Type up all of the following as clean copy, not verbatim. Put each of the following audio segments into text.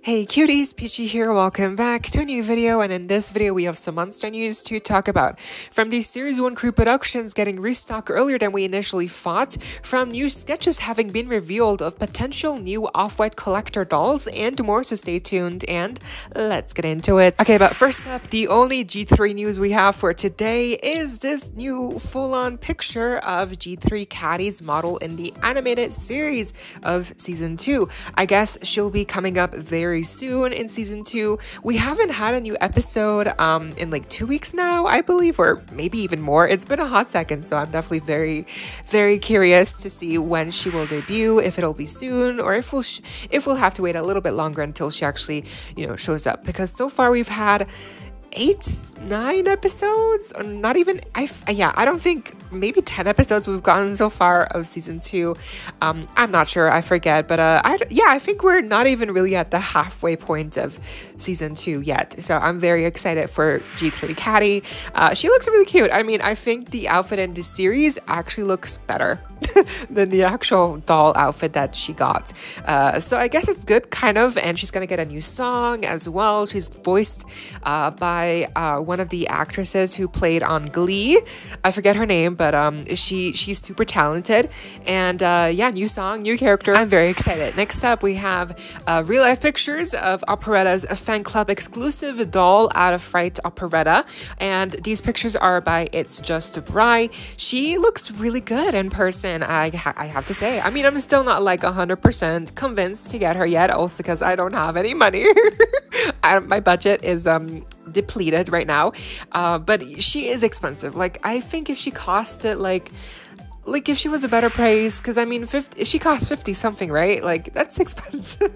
Hey cuties, PeachY here, welcome back to a new video, and in this video we have some monster news to talk about. From the Series 1 Creeproductions getting restock earlier than we initially thought, from new sketches having been revealed of potential new Off-White collector dolls, and more, so stay tuned and let's get into it. Okay, but first up, the only G3 news we have for today is this new full-on picture of G3 Caddy's model in the animated series of Season 2. I guess she'll be coming up very soon in Season 2. We haven't had a new episode in like 2 weeks now, I believe, or maybe even more. It's been a hot second, so I'm definitely very curious to see when she will debut, if it'll be soon, or if we'll have to wait a little bit longer until she actually, shows up, because so far we've had 9 episodes, or not even, I don't think, maybe 10 episodes we've gotten so far of Season 2. I'm not sure, I forget, but I think we're not even really at the halfway point of Season 2 yet, so I'm very excited for G3 Caddy. She looks really cute. I mean, I think the outfit in this series actually looks better than the actual doll outfit that she got. So I guess it's good, kind of, and she's gonna get a new song as well. She's voiced by one of the actresses who played on Glee. I forget her name, but she's super talented, and yeah, new song, new character. I'm very excited. Next up, we have real-life pictures of Operetta's fan club exclusive doll out of Fright Operetta, and these pictures are by It's Just a Bri. She looks really good in person, I have to say. I mean, I'm still not like 100% convinced to get her yet, also because I don't have any money. My budget is depleted right now, but she is expensive. Like, I think if she costed like if she was a better price, because I mean, she costs 50 something, right? Like, that's expensive.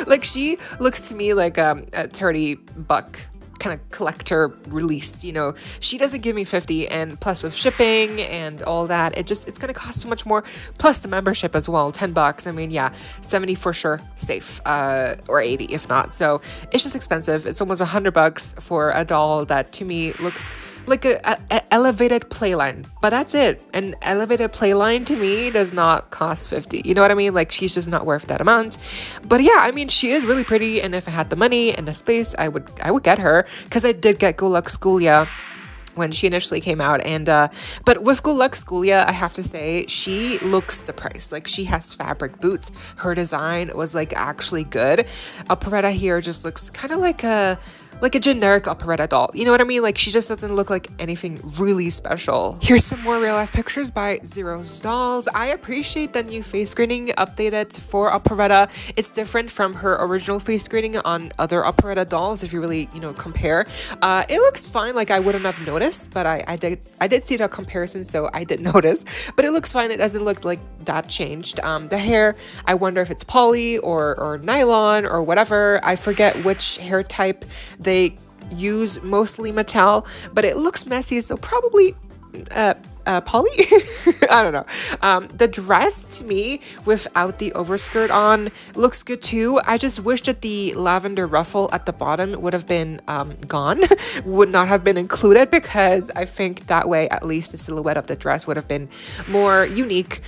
Like, she looks to me like a $30 kind of collector release, she doesn't give me 50, and plus with shipping and all that, it's gonna cost so much more, plus the membership as well, $10. I mean, yeah, 70 for sure, safe, or 80 if not. So it's just expensive. It's almost $100 for a doll that to me looks like a elevated playline, but that's it. An elevated playline to me does not cost 50, you know what I mean? Like, she's just not worth that amount. But yeah, I mean, she is really pretty, and if I had the money and the space, I would get her, because I did get Good Luck Schoolia when she initially came out, and but with Good Luck Schoolia, I have to say, she looks the price. Like, she has fabric boots, her design was like actually good. Operetta here just looks kind of like a generic Operetta doll, you know what I mean? Like, she just doesn't look like anything really special. Here's some more real-life pictures by Zero's Dolls. I appreciate the new face screening updated for Operetta. It's different from her original face screening on other Operetta dolls, if you really, compare. It looks fine, like, I wouldn't have noticed, but I did see the comparison, so I did notice. But it looks fine, it doesn't look like that changed. The hair, I wonder if it's poly or nylon or whatever. I forget which hair type they use, mostly Mattel, but it looks messy, so probably poly. I don't know. The dress, to me, without the overskirt on, looks good too. I just wish that the lavender ruffle at the bottom would have been gone, would not have been included, because I think that way at least the silhouette of the dress would have been more unique,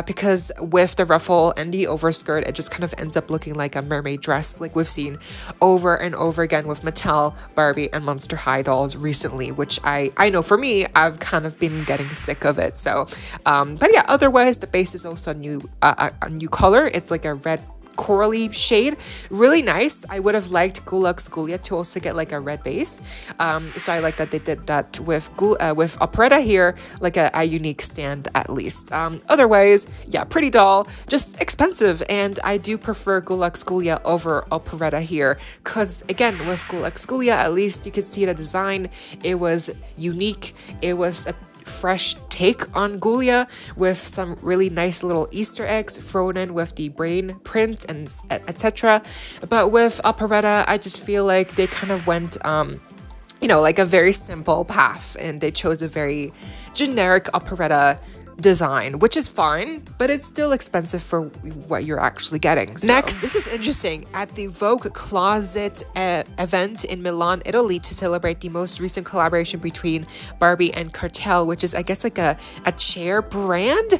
because with the ruffle and the overskirt, it just kind of ends up looking like a mermaid dress, like we've seen over and over again with Mattel, Barbie, and Monster High dolls recently, which I know for me, I've kind of been getting sick of it. So but yeah, otherwise the base is also a new color. It's like a red corally shade, really nice. I would have liked Good Luck Schoolia to also get like a red base, so I like that they did that with Operetta here, like a unique stand at least. Otherwise, yeah, pretty doll, just expensive, and I do prefer Good Luck Schoolia over Operetta here, because again, with Good Luck Schoolia, at least you could see the design. It was unique, it was a fresh take on Ghoulia, with some really nice little Easter eggs thrown in with the brain print and etc. But with Operetta, I just feel like they kind of went like a very simple path, and they chose a very generic Operetta design, which is fine, but it's still expensive for what you're actually getting. So. Next, this is interesting. At the Vogue Closet event in Milan, Italy, to celebrate the most recent collaboration between Barbie and Cartel, which is, I guess, like a chair brand,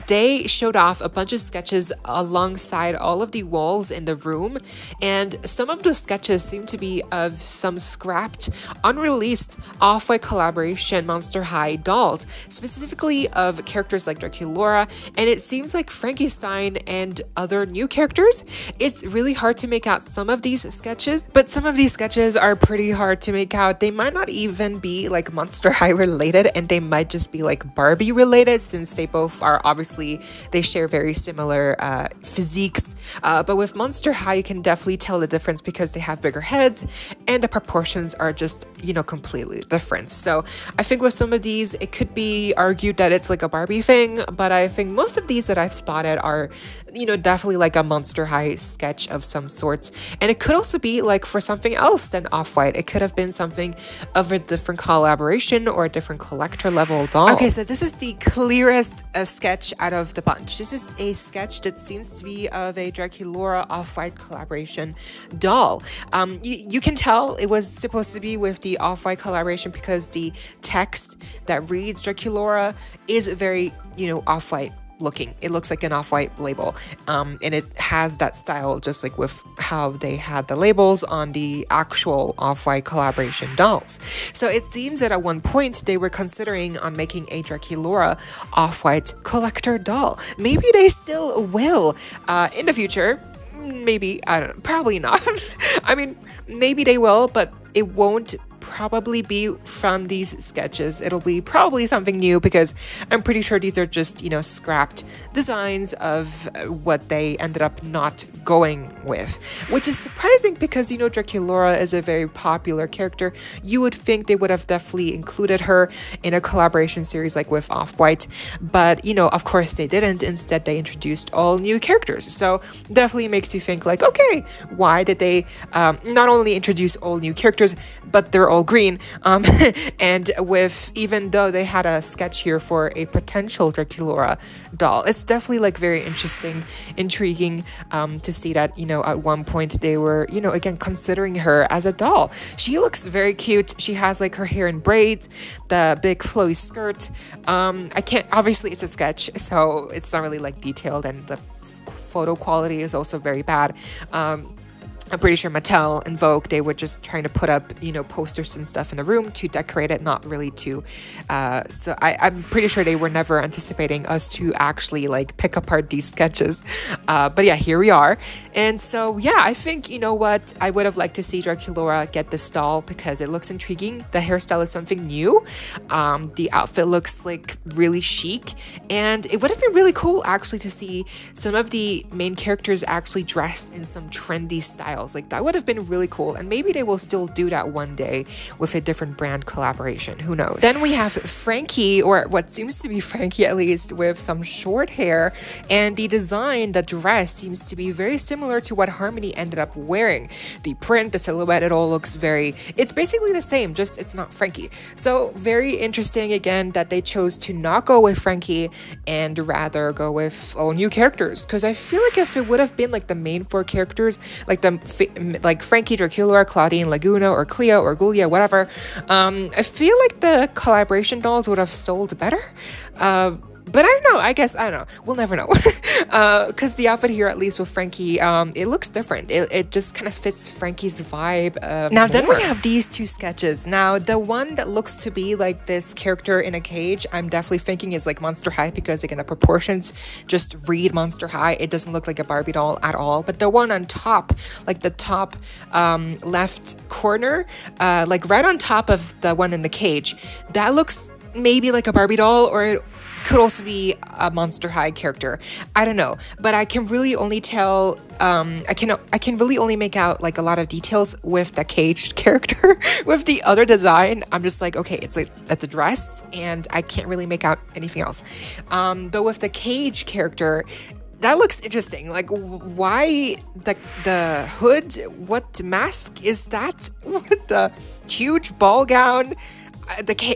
they showed off a bunch of sketches alongside all of the walls in the room, and some of those sketches seem to be of some scrapped, unreleased Off-White collaboration Monster High dolls, specifically of characters like Draculaura, and it seems like Frankenstein and other new characters. It's really hard to make out some of these sketches, but some of these sketches are pretty hard to make out. They might not even be like Monster High related, and they might just be like Barbie related, since they both are obviously, they share very similar physiques, but with Monster High you can definitely tell the difference because they have bigger heads and the proportions are just, you know, completely different. So I think with some of these it could be argued that it's like a Barbie thing, but I think most of these that I've spotted are, you know, definitely like a Monster High sketch of some sorts. And it could also be like for something else than Off-White. It could have been something of a different collaboration or a different collector level doll. Okay, so this is the clearest sketch out of the bunch. This is a sketch that seems to be of a Draculaura Off-White collaboration doll. You can tell it was supposed to be with the Off-White collaboration because the text that reads Draculaura is very, you know, Off-White looking. It looks like an Off-White label, and it has that style just like with how they had the labels on the actual Off-White collaboration dolls. So it seems that at one point they were considering on making a Draculaura Off-White collector doll. Maybe they still will in the future. Maybe, I don't know, probably not. I mean, maybe they will, but it won't probably be from these sketches. It'll be probably something new because I'm pretty sure these are just, you know, scrapped designs of what they ended up not going with, which is surprising because, you know, Draculaura is a very popular character. You would think they would have definitely included her in a collaboration series like with Off-White, but, you know, of course they didn't. Instead, they introduced all new characters. So definitely makes you think like, okay, why did they not only introduce all new characters, but they're all green, and with, even though they had a sketch here for a potential Draculaura doll, it's definitely like very interesting, intriguing to see that, you know, at one point they were, you know, again considering her as a doll. She looks very cute. She has like her hair in braids, the big flowy skirt. I can't, obviously it's a sketch, so it's not really like detailed, and the photo quality is also very bad. I'm pretty sure Mattel and Vogue, they were just trying to put up, you know, posters and stuff in the room to decorate it, not really to, so I'm pretty sure they were never anticipating us to actually, like, pick apart these sketches, but yeah, here we are. And so, yeah, I think, you know what, I would have liked to see Draculaura get this doll because it looks intriguing. The hairstyle is something new, the outfit looks, like, really chic, and it would have been really cool, actually, to see some of the main characters actually dressed in some trendy style. Like, that would have been really cool, and maybe they will still do that one day with a different brand collaboration, who knows. Then we have Frankie, or what seems to be Frankie at least, with some short hair, and the design, the dress, seems to be very similar to what Harmony ended up wearing. The print, the silhouette, it all looks very, it's basically the same, just it's not Frankie. So very interesting again that they chose to not go with Frankie and rather go with all new characters, because I feel like if it would have been like the main four characters, like like Frankie, Draculaura, Claudine, Laguna, or Cleo, or Gulia, whatever, I feel like the collaboration dolls would have sold better. But I don't know, I guess, I don't know, we'll never know. Because the outfit here, at least with Frankie, it looks different. It just kind of fits Frankie's vibe now, then we have these two sketches. Now, the one that looks to be like this character in a cage, I'm definitely thinking is like Monster High, because again, the proportions just read Monster High. It doesn't look like a Barbie doll at all. But the one on top, like the top left corner, like right on top of the one in the cage, that looks maybe like a Barbie doll, or it could also be a Monster High character. I don't know, but I can really only tell, I can really only make out like a lot of details with the caged character. With the other design, I'm just like, okay, it's like, that's a dress, and I can't really make out anything else. But with the cage character, that looks interesting. Like, why the hood? What mask is that? With the huge ball gown?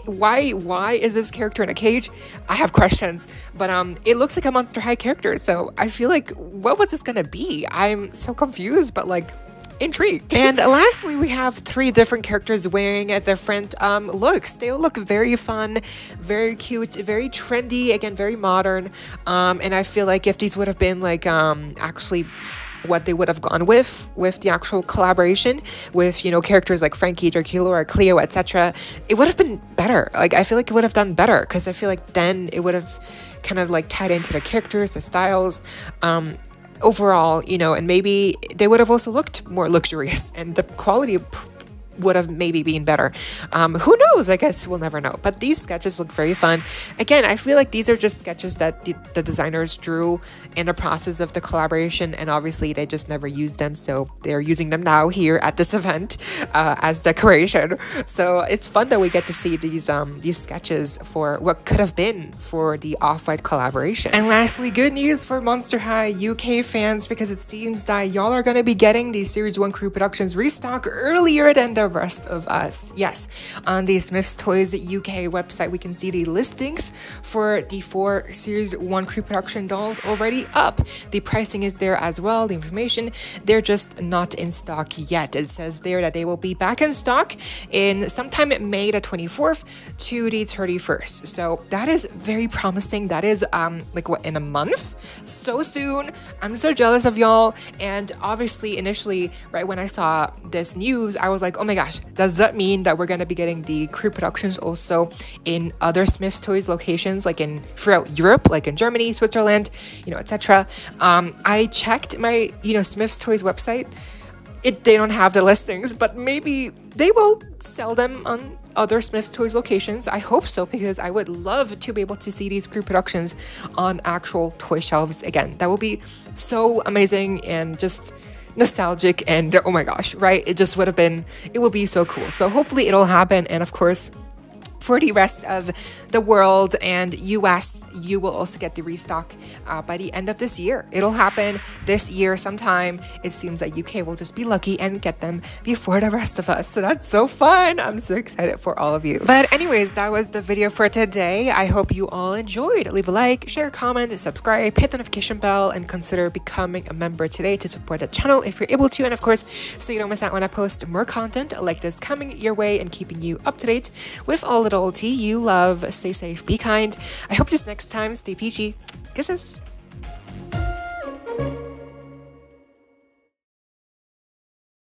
why is this character in a cage? I have questions, but it looks like a Monster High character, so I feel like, what was this gonna be? I'm so confused, but like intrigued. And lastly, we have 3 different characters wearing different looks. They all look very fun, very cute, very trendy, again, very modern. And I feel like if these would have been like actually what they would have gone with the actual collaboration with, you know, characters like Frankie, Dracula, Cleo, etc., it would have been better. Like, I feel like it would have done better, because I feel like then it would have kind of like tied into the characters, the styles, overall, you know, and maybe they would have also looked more luxurious, and the quality would have maybe been better. Who knows? I guess we'll never know. But these sketches look very fun. Again, I feel like these are just sketches that the designers drew in the process of the collaboration, and obviously they just never used them, so they're using them now here at this event as decoration. So it's fun that we get to see these sketches for what could have been for the Off-White collaboration. And lastly, good news for Monster High UK fans, because it seems that y'all are going to be getting the Series 1 Creeproductions restock earlier than the rest of us. Yes, on the Smith's Toys UK website, we can see the listings for the 4 Series 1 Creeproduction dolls already up. The pricing is there as well, the information. They're just not in stock yet. It says there that they will be back in stock in sometime May the 24th to the 31st. So that is very promising. That is like what, in a month? So soon. I'm so jealous of y'all. And obviously initially, right when I saw this news, I was like, oh my gosh, does that mean that we're going to be getting the Creeproductions also in other Smith's Toys locations, like throughout Europe, like in Germany, Switzerland, you know, etc. I checked my, you know, Smith's Toys website. They don't have the listings, but maybe they will sell them on other Smith's Toys locations. I hope so, because I would love to be able to see these Creeproductions on actual toy shelves again. That would be so amazing and just nostalgic, and oh my gosh, right? It just would have been, it would be so cool. So hopefully it'll happen. And of course, for the rest of the world and US, you will also get the restock by the end of this year. It'll happen this year sometime. It seems that UK will just be lucky and get them before the rest of us. So that's so fun. I'm so excited for all of you. But anyways, that was the video for today. I hope you all enjoyed. Leave a like, share, comment, subscribe, hit the notification bell, and consider becoming a member today to support the channel if you're able to. And of course, so you don't miss out when I post more content like this coming your way and keeping you up to date with all the tea you love. Stay safe, be kind. I hope this next time. Stay peachy. Kisses.